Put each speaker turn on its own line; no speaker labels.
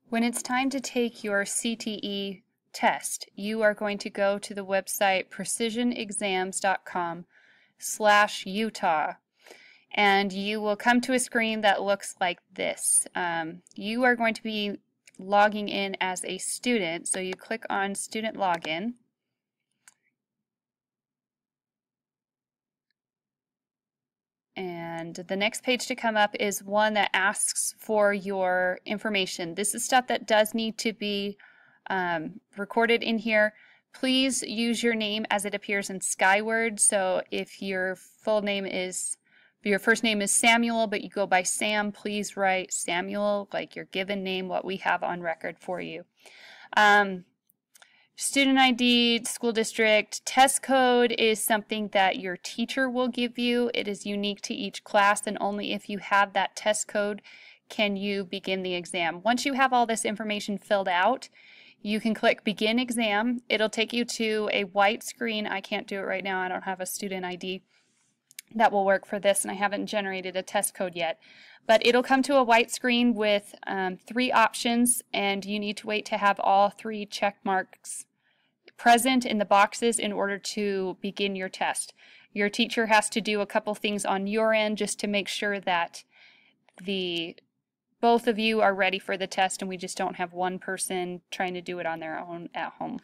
When it's time to take your CTE test, you are going to go to the website precisionexams.com/Utah, and you will come to a screen that looks like this. You are going to be logging in as a student, so you click on Student Login. And the next page to come up is one that asks for your information. This is stuff that does need to be recorded in here. Please use your name as it appears in Skyward. So if your first name is Samuel, but you go by Sam, please write Samuel, like your given name, what we have on record for you. Student ID, school district, test code is something that your teacher will give you. It is unique to each class, and only if you have that test code can you begin the exam. Once you have all this information filled out, you can click Begin Exam. It'll take you to a white screen. I can't do it right now. I don't have a student ID that will work for this, and I haven't generated a test code yet. But it'll come to a white screen with 3 options, and you need to wait to have all 3 check marks present in the boxes in order to begin your test. Your teacher has to do a couple things on your end just to make sure that both of you are ready for the test and we just don't have one person trying to do it on their own at home.